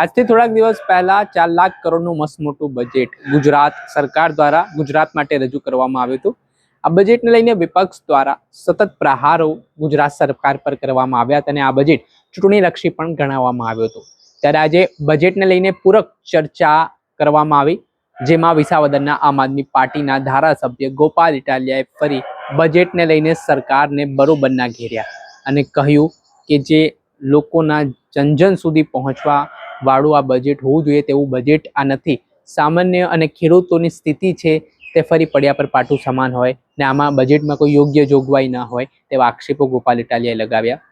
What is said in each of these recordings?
આજથી થોડાક દિવસ પહેલા 4 લાખ કરોડનું મસ્ત મોટું બજેટ ગુજરાત સરકાર દ્વારા ગુજરાત માટે રજૂ કરવામાં આવ્યું હતું। આ બજેટને લઈને વિપક્ષ દ્વારા સતત પ્રહારો ગુજરાત સરકાર પર કરવામાં આવ્યા હતા અને આ બજેટ ચૂંટણીલક્ષી પણ ગણાવવામાં આવ્યું હતું। ત્યારે આજે બજેટને લઈને પૂરક ચર્ચા કરવામાં આવી, જેમાં વિસાવદરના આમ આદમી પાર્ટીના ધારાસભ્ય ગોપાલ ઇટાલિયાએ ફરી બજેટને લઈને સરકારને બરોબરના ઘેર્યા અને કહ્યું કે જે લોકોના જનજન સુધી પહોંચવા વાળું આ બજેટ હોવું જોઈએ તેવું બજેટ આ નથી। સામાન્ય અને ખેડૂતોની સ્થિતિ છે તે ફરી પડ્યા પર પાટું સમાન હોય ને આમાં બજેટમાં કોઈ યોગ્ય જોગવાઈ ન હોય તેવા આક્ષેપો ગોપાલ ઇટાલિયાએ લગાવ્યા।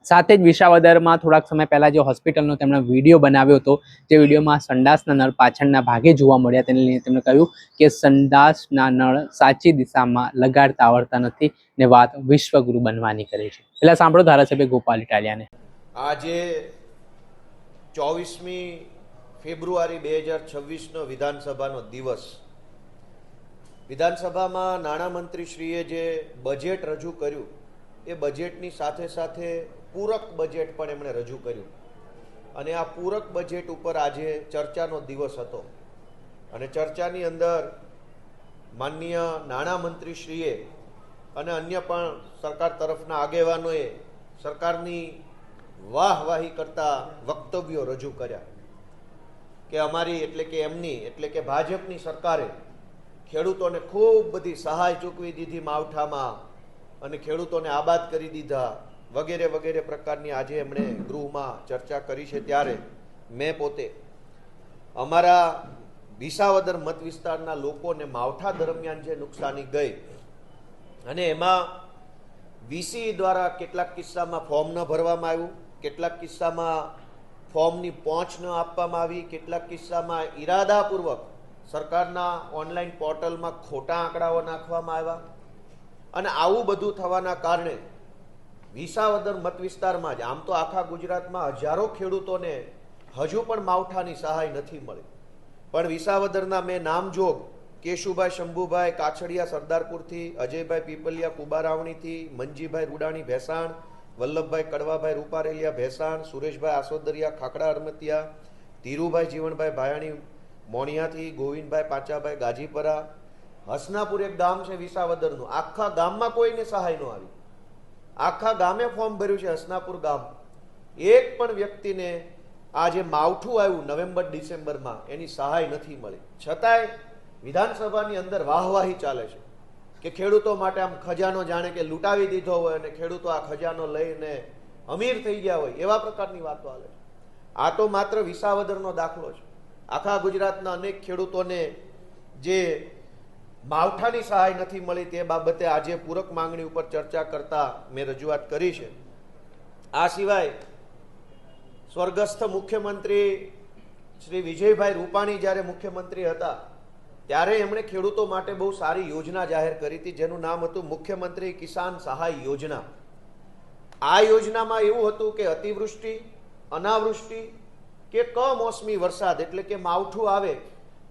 સાથે જ વિસાવદરમાં થોડાક સમય પહેલા જે હોસ્પિટલનો તેમણે વિડીયો બનાવ્યો હતો, જે વિડીયોમાં સંડાસના નળ પાછળના ભાગે જોવા મળ્યા, તેને લઈને તેમણે કહ્યું કે સંડાસના નળ સાચી દિશામાં લગાડતા આવડતા નથી ને વાત વિશ્વગુરુ બનવાની કરે છે। પહેલા સાંભળો ધારાસભ્ય ગોપાલ ઇટાલિયાને। આજે 24મી ફેબ્રુઆરી 2026નો વિધાનસભાનો દિવસ। વિધાનસભામાં નાણામંત્રીશ્રીએ જે બજેટ રજૂ કર્યું એ બજેટની સાથે સાથે પૂરક બજેટ પણ એમણે રજૂ કર્યું અને આ પૂરક બજેટ ઉપર આજે ચર્ચાનો દિવસ હતો અને ચર્ચાની અંદર માનનીય નાણામંત્રીશ્રીએ અને અન્ય પણ સરકાર તરફના આગેવાનોએ સરકારની વાહવાહી કરતા વક્તવ્યો રજૂ કર્યા કે અમારી એટલે કે એમની એટલે કે ભાજપની સરકારે ખેડૂતોને ખૂબ બધી સહાય ચૂકવી દીધી માવઠામાં અને ખેડૂતોને આબાદ કરી દીધા વગેરે વગેરે પ્રકારની આજે એમણે ગૃહમાં ચર્ચા કરી છે। ત્યારે મેં પોતે અમારા વિસાવદર મત વિસ્તારના લોકોને માવઠા દરમિયાન જે નુકસાની ગઈ અને એમાં વીસી દ્વારા કેટલાક કિસ્સામાં ફોર્મ ન ભરવામાં આવ્યું, કેટલાક કિસ્સામાં ફોર્મની પહોંચ ન આપવામાં આવી, કેટલાક કિસ્સામાં ઈરાદાપૂર્વક સરકારના ઓનલાઈન પોર્ટલમાં ખોટા આંકડાઓ નાખવામાં આવ્યા અને આવું બધું થવાના કારણે વિસાવદર મત વિસ્તારમાં જ આમ તો આખા ગુજરાતમાં હજારો ખેડૂતોને હજુ પણ માવઠાની સહાય નથી મળી, પણ વિસાવદરના મેં નામજોગ કેશુભાઈ શંભુભાઈ કાછડિયા સરદારપુરથી, અજયભાઈ પીપલિયા કુબારાવણીથી, મંજીભાઈ રૂડાણી ભેસાણ, વલ્લભભાઈ કડવાભાઈ રૂપારેલિયા ભેસાણ, સુરેશભાઈ આસોદરિયા ખાખડા હરમતિયા, ધીરુભાઈ જીવણભાઈ ભાયાણી મોણિયાથી, ગોવિંદભાઈ પાંચાભાઈ ગાજીપરા, હસનાપુર એક ગામ છે વિસાવદરનું, આખા ગામમાં કોઈને સહાય ન આવી, આખા ગામે ફોર્મ ભર્યું છે હસનાપુર ગામ, એક પણ વ્યક્તિને આ જે માવઠું આવ્યું નવેમ્બર ડિસેમ્બરમાં એની સહાય નથી મળી। છતાંય વિધાનસભાની અંદર વાહવાહી ચાલે છે કે ખેડૂતો માટે આમ ખજાનો જાણે કે લૂંટાવી દીધો હોય અને ખેડૂતો આ ખજાનો લઈને અમીર થઈ ગયા હોય એવા પ્રકારની વાતો ચાલે છે। આ તો માત્ર વિસાવદરનો દાખલો છે, આખા ગુજરાતના અનેક ખેડૂતોને જે માવઠાની સહાય નથી મળી તે બાબતે આજે પૂરક માંગણી ઉપર ચર્ચા કરતા મેં રજૂઆત કરી છે। આ સિવાય સ્વર્ગસ્થ મુખ્યમંત્રી શ્રી વિજયભાઈ રૂપાણી જ્યારે મુખ્યમંત્રી હતા ત્યારે એમણે ખેડૂતો માટે બહુ સારી યોજના જાહેર કરી હતી જેનું નામ હતું મુખ્યમંત્રી કિસાન સહાય યોજના। આ યોજનામાં એવું હતું કે અતિવૃષ્ટિ, અનાવૃષ્ટિ કે કમોસમી વરસાદ એટલે કે માવઠું આવે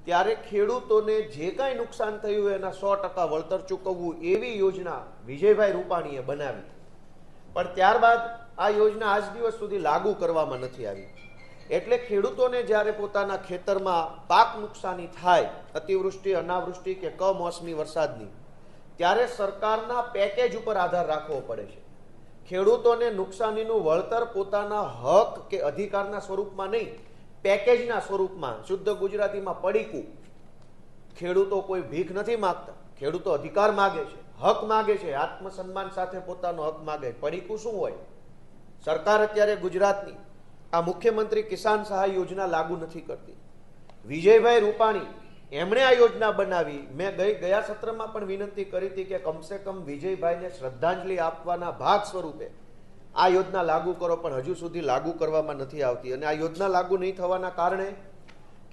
ત્યારે ખેડૂતોને જે કાંઈ નુકસાન થયું હોય એના 100% વળતર ચૂકવવું એવી યોજના વિજયભાઈ રૂપાણીએ બનાવી, પણ ત્યારબાદ આ યોજના આજ દિવસ સુધી લાગુ કરવામાં નથી આવી। એટલે ખેડૂતોને જ્યારે પોતાના ખેતરમાં પાક નુકસાની થાય અતિવૃષ્ટિ, અનાવૃષ્ટિ કે કમોસમી વરસાદની, ત્યારે સરકારના પેકેજ ઉપર આધાર રાખવો પડે છે। ખેડૂતોને નુકસાનીનું વળતર પોતાના હક કે અધિકારના સ્વરૂપમાં નહીં, પેકેજના સ્વરૂપમાં, શુદ્ધ ગુજરાતીમાં પડીકું। ખેડૂતો કોઈ ભીખ નથી માગતા, ખેડૂતો અધિકાર માગે છે, હક માગે છે, આત્મસન્માન સાથે પોતાનો હક માગે। પડીકું શું હોય? સરકાર અત્યારે ગુજરાતની આ મુખ્યમંત્રી કિસાન સહાય યોજના લાગુ નથી કરતી। વિજયભાઈ રૂપાણી એમણે આ યોજના બનાવી। મેં ગયા સત્રમાં પણ વિનંતી કરી હતી કે કમસે કમ વિજયભાઈને શ્રદ્ધાંજલિ આપવાના ભાગ સ્વરૂપે આ યોજના લાગુ કરો, પણ હજુ સુધી લાગુ કરવામાં નથી આવતી અને આ યોજના લાગુ નહીં થવાના કારણે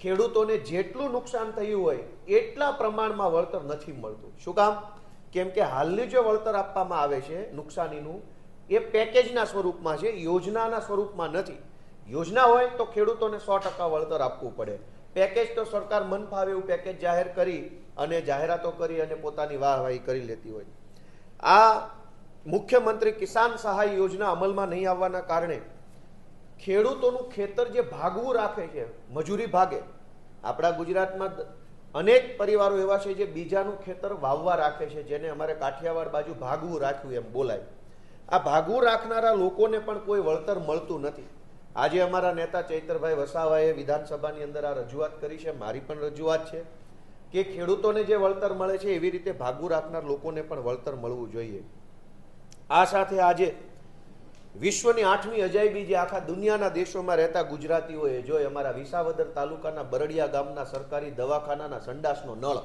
ખેડૂતોને જેટલું નુકસાન થયું હોય એટલા પ્રમાણમાં વળતર નથી મળતું। શું કામ? કેમ કે હાલની જે વળતર આપવામાં આવે છે નુકસાનીનું એ પેકેજના સ્વરૂપમાં છે, યોજનાના સ્વરૂપમાં નથી। યોજના હોય તો ખેડૂતોને 100% વળતર આપવું પડે, પેકેજ તો સરકાર મન ફાવે એવું પેકેજ જાહેર કરી અને જાહેરાતો કરી અને પોતાની વાહવાહી કરી લેતી હોય। આ મુખ્યમંત્રી કિસાન સહાય યોજના અમલમાં નહીં આવવાના કારણે ખેડૂતોનું ખેતર જે ભાગવું રાખે છે, મજૂરી ભાગે. આપણા ગુજરાતમાં અનેક પરિવારો એવા છે જે બીજાનું ખેતર વાવવા રાખે છે, જેને અમારે કાઠિયાવાડ બાજુ ભાગવું રાખ્યું એમ બોલાય. આ ભાગવું રાખનારા લોકોને પણ કોઈ વળતર મળતું નથી. આજે અમારા નેતા ચૈતરભાઈ વસાવાએ વિધાનસભાની અંદર આ રજૂઆત કરી છે, મારી પણ રજૂઆત છે કે ખેડૂતોને જે વળતર મળે છે એવી રીતે ભાગવું રાખનાર લોકોને પણ વળતર મળવું જોઈએ. આ સાથે આજે વિશ્વની 8મી અજાયબી જે આખા દુનિયાના દેશોમાં રહેતા ગુજરાતીઓએ જોઈ, અમારા વિસાવદર તાલુકાના બરડિયા ગામના સરકારી દવાખાનાના સંડાસનો નળ,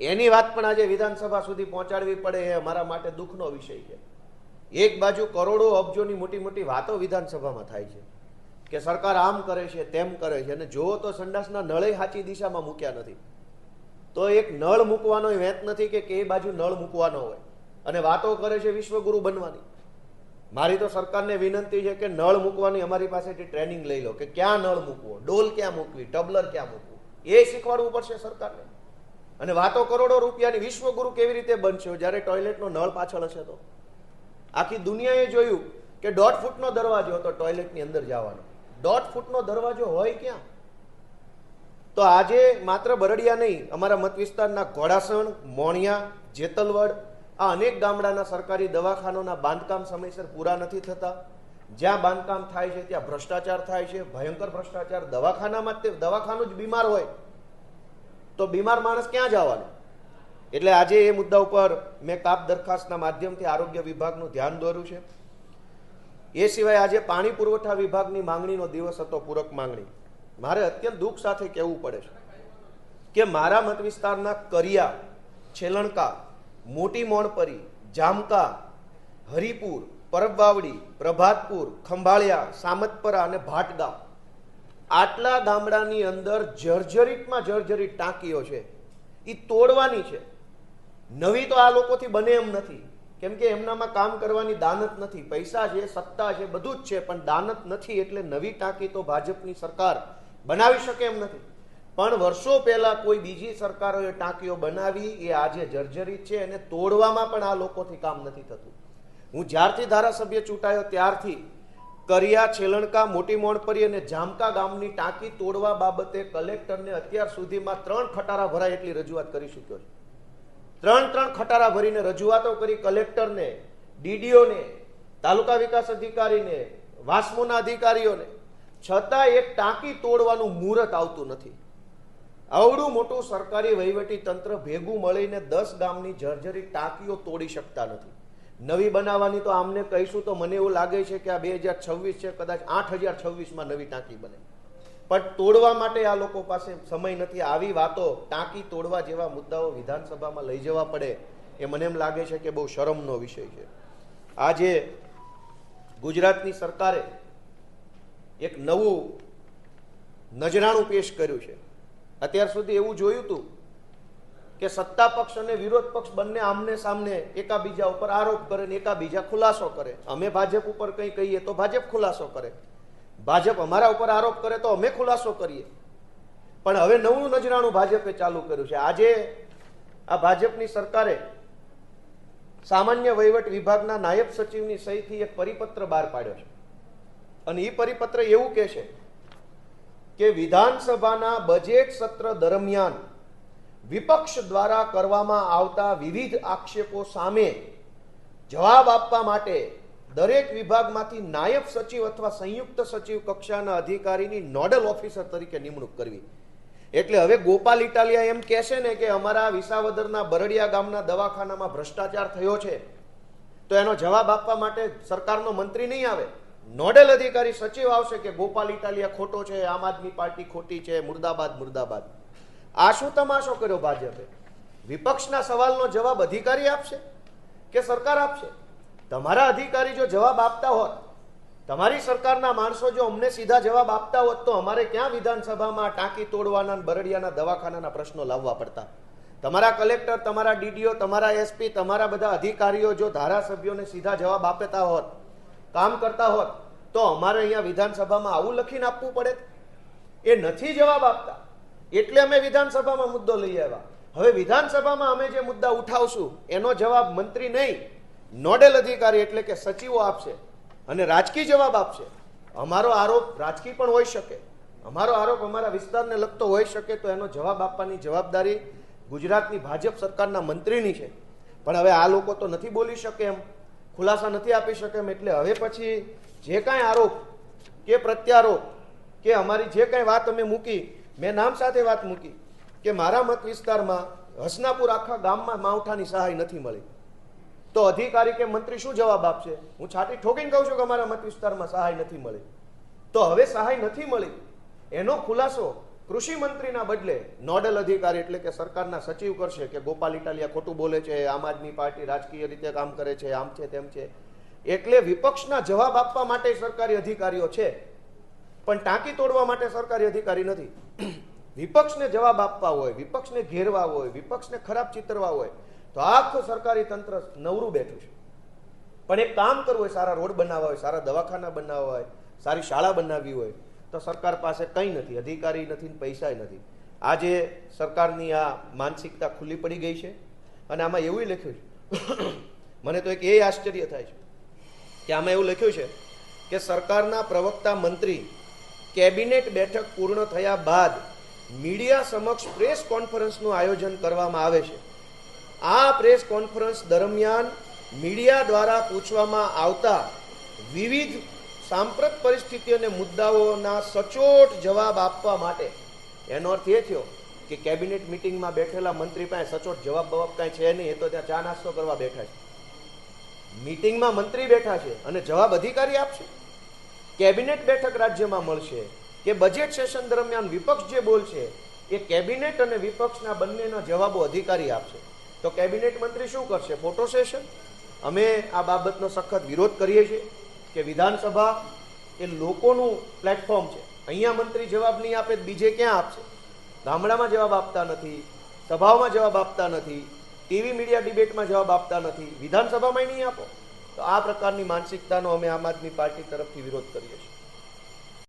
એની વાત પણ આજે વિધાનસભા સુધી પહોંચાડવી પડે એ અમારા માટે દુઃખનો વિષય છે. એક બાજુ કરોડો અબજોની મોટી મોટી વાતો વિધાનસભામાં થાય છે કે સરકાર આમ કરે છે તેમ કરે છે, અને જોવો તો સંડાસના નળે સાચી દિશામાં મૂક્યા નથી. તો એક નળ મૂકવાનો વેત નથી કે એ બાજુ નળ મૂકવાનો હોય, અને વાતો કરે છે વિશ્વગુરુ બનવાની. મારી તો સરકારને વિનંતી છે કે નળ મૂકવાની અમારી પાસેથી ટ્રેનિંગ લઈ લો, કે ક્યાં નળ મૂકવો, ડોલ ક્યાં મૂકવી, ટબલર ક્યાં મૂકવું, એ શીખવાડવું પડશે સરકારને. અને વાતો કરોડો રૂપિયાની, વિશ્વગુરુ કેવી રીતે બનશે જ્યારે ટોયલેટનો નળ પાછળ હશે? તો આખી દુનિયાએ જોયું કે 1.5 ફૂટનો દરવાજો હતો ટોયલેટની અંદર જવાનો. 1.5 ફૂટનો દરવાજો હોય ક્યાં? તો આજે માત્ર બરડિયા નહીં, અમારા મત વિસ્તારના ઘોડાસણ, મોણિયા, જેતલવડ, આ અનેક ગામડાના સરકારી દવાખાનાના બાંધકામ સમયસર પૂરા નથી થતા. જ્યાં બાંધકામ થાય છે ત્યાં ભ્રષ્ટાચાર થાય છે, ભયંકર ભ્રષ્ટાચાર. દવાખાનામાં દવાખાનું જ બીમાર હોય તો બીમાર માણસ ક્યાં જવાનું? એટલે આજે એ મુદ્દા ઉપર મેં કાપ દરખાસ્તના માધ્યમથી આરોગ્ય વિભાગનું ધ્યાન દોર્યું છે. એ સિવાય આજે પાણી પુરવઠા વિભાગની માંગણીનો દિવસ હતો, પૂરક માંગણી. મારે અત્યંત દુઃખ સાથે કહેવું પડે છે કે મારા મત વિસ્તારના કરિયા, છેલણકા, મોટી મોણપરી, જામકા, હરિપુર, પરબવાવડી, પ્રભાતપુર, ખંભાળિયા, સામતપરા અને ભાટગામ, આટલા ગામડાની અંદર જર્જરિતમાં જર્જરિત ટાંકીઓ છે, એ તોડવાની છે. નવી તો આ લોકોથી બને એમ નથી, કેમ કે એમનામાં કામ કરવાની દાનત નથી. પૈસા છે, સત્તા છે, બધું જ છે, પણ દાનત નથી. એટલે નવી ટાંકી તો ભાજપની સરકાર બનાવી શકે એમ નથી. પણ વર્ષો પહેલા કોઈ બીજી સરકારોએ ટાંકીઓ બનાવી, એ આજે જર્જરિત છે, અને તોડવામાં પણ આ લોકોથી કામ નથી થતું. હું જ્યારથી ધારાસભ્ય ચૂંટાયો ત્યારથી કરિયા, છેલણકા, મોટી મોણપરી અને જામકા ગામની ટાંકી તોડવા બાબતે કલેક્ટરને અત્યાર સુધીમાં 3 ખટારા ભરાય એટલી રજૂઆત કરી ચૂક્યો છે. 3 ખટારા ભરીને રજૂઆતો કરી કલેક્ટરને, ડીડીઓને, તાલુકા વિકાસ અધિકારીને, વાસ્મોના અધિકારીઓને, છતાં એક ટાંકી તોડવાનું મુહૂર્ત આવતું નથી. આવડું મોટું સરકારી વહીવટી તંત્ર ભેગું મળીને 10 ગામની જર્જરિત ટાંકીઓ તોડી શકતા નથી. નવી બનાવવાની તો આમને કહીશું તો મને એવું લાગે છે કે આ 2026 છે, કદાચ 8026માં નવી ટાંકી બને, પણ તોડવા માટે આ લોકો પાસે સમય નથી. આવી વાતો, ટાંકી તોડવા જેવા મુદ્દાઓ વિધાનસભામાં લઈ જવા પડે એ મને એમ લાગે છે કે બહુ શરમનો વિષય છે. આજે ગુજરાતની સરકારે એક નવું નજરાણું પેશ કર્યું છે. અત્યાર સુધી એવું જોયું હતું કે સત્તા પક્ષ અને વિરોધ પક્ષ બંને આમને સામને એકાબીજા ઉપર આરોપ કરે ને એકાબીજા ખુલાસો કરે. અમે ભાજપ ઉપર કંઈ કહીએ તો ભાજપ ખુલાસો કરે, ભાજપ અમારા ઉપર આરોપ કરે તો અમે ખુલાસો કરીએ. પણ હવે નવું નજરાણું ભાજપે ચાલુ કર્યું છે. આજે આ ભાજપની સરકારે સામાન્ય વહીવટ વિભાગના નાયબ સચિવની સહીથી એક પરિપત્ર બહાર પાડ્યો છે, અને એ પરિપત્ર એવું કહે છે કે વિધાનસભાના બજેટ સત્ર દરમિયાન વિપક્ષ દ્વારા કરવામાં આવતા વિવિધ આક્ષેપો સામે જવાબ આપવા માટે દરેક વિભાગમાંથી નાયબ સચિવ અથવા સંયુક્ત સચિવ કક્ષાના અધિકારીની નોડલ ઓફિસર તરીકે નિમણૂક કરવી. એટલે હવે ગોપાલ ઇટાલિયા એમ કહેશે ને કે અમારા વિસાવદરના બરડિયા ગામના દવાખાનામાં ભ્રષ્ટાચાર થયો છે, તો એનો જવાબ આપવા માટે સરકારનો મંત્રી નહીં આવે, નોડલ અધિકારી સચિવ આવશે કે ગોપાલ ઇટાલિયા ખોટો છે, આમ આદમી પાર્ટી ખોટી છે, મુર્દાબાદ મુર્દાબાદ. આ શું તમાશો કર્યો ભાજપે? વિપક્ષના સવાલનો જવાબ અધિકારી આપશે કે સરકાર આપશે? તમારા અધિકારી જો જવાબ આપતા હોત, તમારી સરકારના માણસો જો અમને સીધા જવાબ આપતા હોત, તો અમારે ક્યાં વિધાનસભામાં ટાંકી તોડવાના, બરડિયાના દવાખાનાના પ્રશ્નો લાવવા પડતા? તમારા કલેક્ટર, તમારા ડીડીઓ, તમારા એસપી, તમારા બધા અધિકારીઓ જો ધારાસભ્યોને સીધા જવાબ આપતા હોત, કામ કરતા હોત, તો અમારે અહીંયા વિધાનસભામાં આવું લખીને આપવું પડે? એ નથી જવાબ આપતા, એટલે અમે વિધાનસભામાં મુદ્દો લઈ આવ્યા. હવે વિધાનસભામાં અમે જે મુદ્દા ઉઠાવશું એનો જવાબ મંત્રી નહીં, નોડલ અધિકારી એટલે કે સચિવો આપશે, અને રાજકીય જવાબ આપશે. અમારો આરોપ રાજકીય પણ હોઈ શકે, અમારો આરોપ અમારા વિસ્તારને લગતો હોઈ શકે, તો એનો જવાબ આપવાની જવાબદારી ગુજરાતની ભાજપ સરકારના મંત્રીની છે. પણ હવે આ લોકો તો નથી બોલી શકે એમ, ખુલાસા નથી આપી શકે એમ. એટલે હવે પછી જે કાંઈ આરોપ કે પ્રત્યારોપ કે અમારી જે કાંઈ વાત અમે મૂકી, મેં નામ સાથે વાત મૂકી કે મારા મત વિસ્તારમાં હસનાપુર આખા ગામમાં માવઠાની સહાય નથી મળી, તો અધિકારી કે મંત્રી શું જવાબ આપશે? હું છાતી ઠોકીને કહું છું કે અમારા મત વિસ્તારમાં સહાય નથી મળી. તો હવે સહાય નથી મળી એનો ખુલાસો કૃષિ મંત્રીના બદલે નોડલ અધિકારી એટલે કે સરકારના સચિવ કરશે કે ગોપાલ ઇટાલિયા ખોટું બોલે છે, આમ આદમી પાર્ટી રાજકીય રીતે કામ કરે છે, આમ છે તેમ છે. એટલે વિપક્ષના જવાબ આપવા માટે સરકારી અધિકારીઓ છે, પણ ટાંકી તોડવા માટે સરકારી અધિકારી નથી. વિપક્ષને જવાબ આપવા હોય, વિપક્ષને ઘેરવા હોય, વિપક્ષને ખરાબ ચિતરવા હોય તો આખું સરકારી તંત્ર નવરું બેઠું છે. પણ એક કામ કરવું હોય, સારા રોડ બનાવવા હોય, સારા દવાખાના બનાવવા હોય, સારી શાળા બનાવવી હોય, તો સરકાર પાસે કંઈ નથી, અધિકારી નથી, પૈસા નથી. આજે સરકારની આ માનસિકતા ખુલ્લી પડી ગઈ છે. અને આમાં એવું લખ્યું છે, મને તો એક એ આશ્ચર્ય થાય છે કે આમાં એવું લખ્યું છે કે સરકારના પ્રવક્તા મંત્રી કેબિનેટ બેઠક પૂર્ણ થયા બાદ મીડિયા સમક્ષ પ્રેસ કોન્ફરન્સનું આયોજન કરવામાં આવે છે. આ પ્રેસ કોન્ફરન્સ દરમિયાન મીડિયા દ્વારા પૂછવામાં આવતા વિવિધ સાંપ્રત પરિસ્થિતિ અને મુદ્દાઓના સચોટ જવાબ આપવા માટે, એનો અર્થ એ થયો કે કેબિનેટ મિટિંગમાં બેઠેલા મંત્રી પાસે સચોટ જવાબ કાંઈ છે નહીં, એ તો ત્યાં ચા નાસ્તો કરવા બેઠા છે. મિટિંગમાં મંત્રી બેઠા છે અને જવાબ અધિકારી આપશે. કેબિનેટ બેઠક રાજ્યમાં મળશે કે બજેટ સેશન દરમિયાન વિપક્ષ જે બોલશે એ કેબિનેટ અને વિપક્ષના બંનેના જવાબો અધિકારી આપશે. તો કેબિનેટ મંત્રી શું કરશે? Photo session. અમે આ બાબતનો સખત વિરોધ કરીએ છીએ કે વિધાનસભા એ લોકોનું પ્લેટફોર્મ છે. અહીંયા મંત્રી જવાબ નહીં આપે બીજે ક્યાં આપશે? ગામડામાં જવાબ આપતા નથી, સભાઓમાં જવાબ આપતા નથી, ટીવી મીડિયા ડિબેટમાં જવાબ આપતા નથી, વિધાનસભામાં નહીં આપો. તો આ પ્રકારની માનસિકતાનો અમે આમ આદમી પાર્ટી તરફથી વિરોધ કરીએ છીએ.